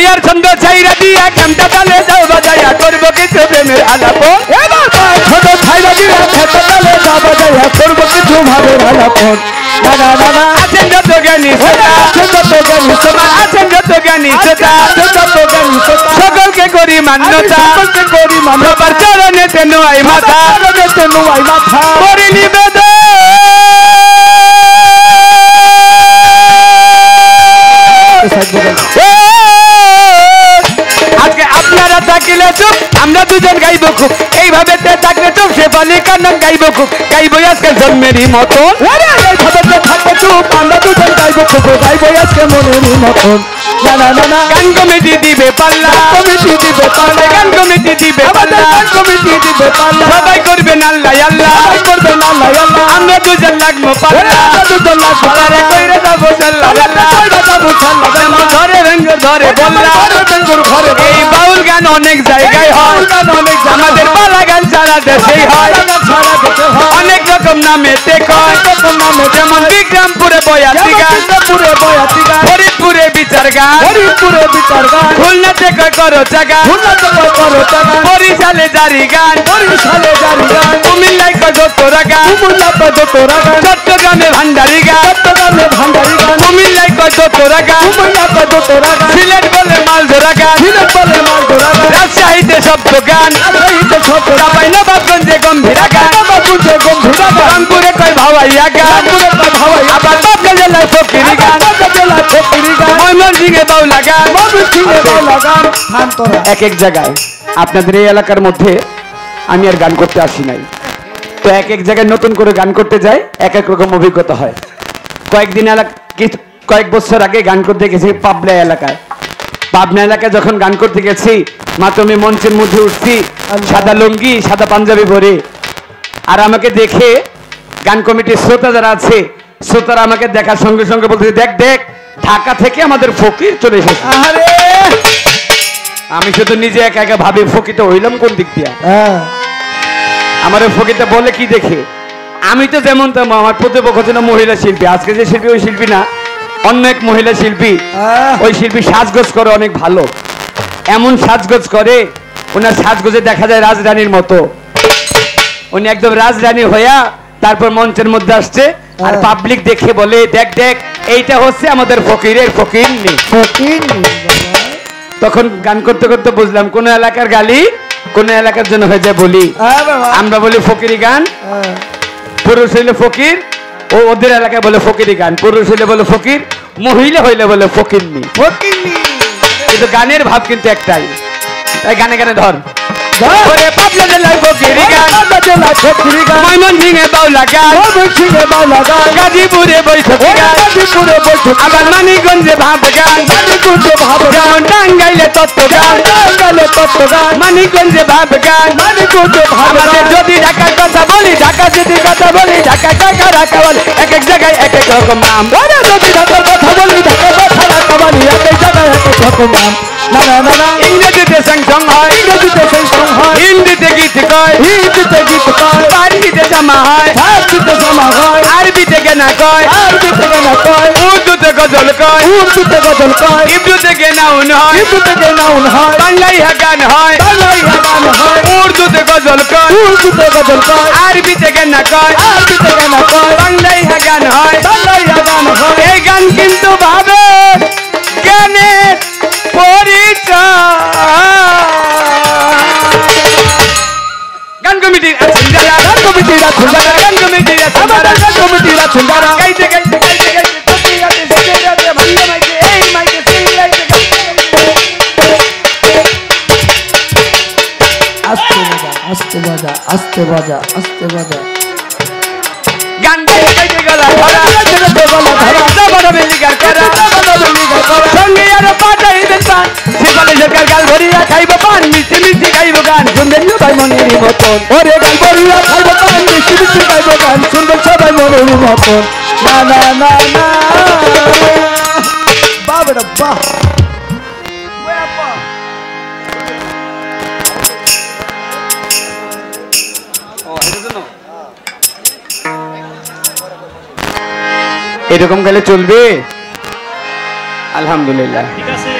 ইয়ার ছন্দ ছাইরা দিয়া কামটা তালে যাও বাজাইয়া করব কিছু প্রেমের আলাপন এবার ছোট ছাইরা দিয়া কামটা তালে যাও বাজাইয়া করব কিছু ভাবের আলাপন দাদা দাদা আছেন যত জ্ঞানী শ্রোতা আছেন যত জ্ঞানী শ্রোতা সকলকে করি মান্যতা সবার চরণেতে নোয়াই মাথা করি নিবেদন আজকে আপনারা থাকিলে চুপ আমরা দুজন গাইব খুব এইভাবে থাকলে চুপ সে বলি কান্নান গাইব খুব গাইব আজকে জন্মেরই মতন থাকবে চুপ আমরা দুজন গাইব খুব গাইব আজকে মনেরই মতন গান কমিটি দিবে পাল্লা গান কমিটি দিবে পাল্লা সবাই করবেন আল্লাহ আল্লাহ আমরা দুজন লাগবো পাল্লা কইরে যাবো ধরে ভেঙ্গর ধরে বললা এই বাউল গান অনেক জায়গায় হয় আমাদের পালা গান সারা দেশেই হয় অনেক রকম নামেতে কয় যেমন বিক্রমপুরে বয়াতি গান ফরিদপুরে বিচার গান খুলনাতে কয় করো চাগা বরিশালে জারি গান কুমিল্লায় কয় দোতরা গান চট্টগ্রামে ভান্ডারি গান কুমিল্লায় কয় দোতরা গান সিলেট বলে মাল ধরা গান রাজশাহীতে শব্দ গান নবাবগঞ্জে গম্ভীরা গান রংপুরে কয় ভাওয়াইয়া গান আবার বাঁকুড়া জেলায় ফকিরি গান ময়মনসিংহে বাউলা গান এক এক জায়গায় আপনাদের এই এলাকার মধ্যে আমি আর গান করতে আসি নাই তো এক এক জায়গায় নতুন করে গান করতে যাই এক এক রকম অভিজ্ঞতা হয় কয়েক বছর আগে গান করতে গেছি পাবনা এলাকায় যখন গান করতে গেছি মাত্র আমি মঞ্চের মধ্যে উঠছি সাদা লুঙ্গি সাদা পাঞ্জাবি পরে আর আমাকে দেখে গান কমিটির শ্রোতা যারা আছে শ্রোতারা আমাকে দেখার সঙ্গে সঙ্গে বলতে দেখ দেখ ঢাকা থেকে আমাদের ফকির চলে এসেছে আমি শুধু নিজে একা একা ভাবি ফকিরটা হইলাম কোন দিক দিয়া আমার ফকিরটা বলে কি দেখে আমি তো যেমন তেমন আমার প্রতিপক্ষ ছিল মহিলা শিল্পী আজকে যে শিল্পী ওই শিল্পী না অন্য এক মহিলা শিল্পী ওই শিল্পী সাজগোজ করে অনেক ভালো এমন সাজগোজ করে ওনার সাজগোজে দেখা যায় রাজরানীর মতো উনি একদম রাজরানী হইয়া তারপর মঞ্চের মধ্যে আসছে আর পাবলিক দেখে বলে দেখ দেখ এইটা হচ্ছে আমাদের ফকিরের ফকির তখন গান করতে করতে বুঝলাম কোন এলাকার গালি কোন এলাকার জন্য হয়ে যায় বলি আমরা বলি ফকিরি গান পুরুষ হইলে ফকির ও ওদের এলাকায় বলে ফকিরি গান পুরুষ হইলে বলে ফকির মহিলা হইলে বলে ফকিরনি কিন্তু গানের ভাব কিন্তু একটাই তাই গানে গানে ধর পাবনা জেলায় ফকিরি গান ময়মনসিংহে বাউলা গান গাজীপুরে বৈঠকি গান আবার মানিকগঞ্জে ভাব গান যেমন টাঙ্গাইলে তত্ত্ব গান মানিকগঞ্জে ভাব গান আমাদের যদি ঢাকার কথা বলি ঢাকা সিটির কথা বলি ঢাকা টাকা রাখা বলি এক এক জায়গায় এক এক রকম নাম যদি ঢাকার কথা বলি ঢাকার কথা রাখা বলি এক এক জায়গায় এক এক রকম নাম ইংরেজিতে সংসং হয় হিন্দিতে গীত কয় ফার্সিতে জামা হয় আরবিতে গানা কয় উর্দুতে গজল কয় ইব্রুতে গানাউন হয় বাংলায় গান হয় উর্দুতে গজল কয় আরবিতে গানা কয় বাংলায় গান হয় এই গান কিন্তু ভাবে জ্ঞানের পরিচয় গান কমিটির আছেন যারা গান কমিটির আছেন যারা গান কমিটির আছেন যারা গান কমিটির আছেন যারা গাইতে গাইতে গাইতে গাইতে তোকে আছে সেজে যাবে ভাঙ্গা মাইকে এই মাইকে সেই গাইতে আস্তে বাজা আস্তে বাজা আস্তে বাজা গান গাইতে গাইতে গলা ধরা বড় বেলিগার করা সঙ্গে আর পাটাই দেন শিবালে সরকার গাল ভরিয়া খাইব পান মিষ্টি মিষ্টি খাইব গান শুনবেন সবাই মনের মতন ওরে গাল ভরিয়া খাইব পান মিষ্টি মিষ্টি খাইব গান শুনবেন সবাই মনের মতন না না না না বাবা বাহ এরকম গেলে চলবে আলহামদুলিল্লাহ ঠিক আছে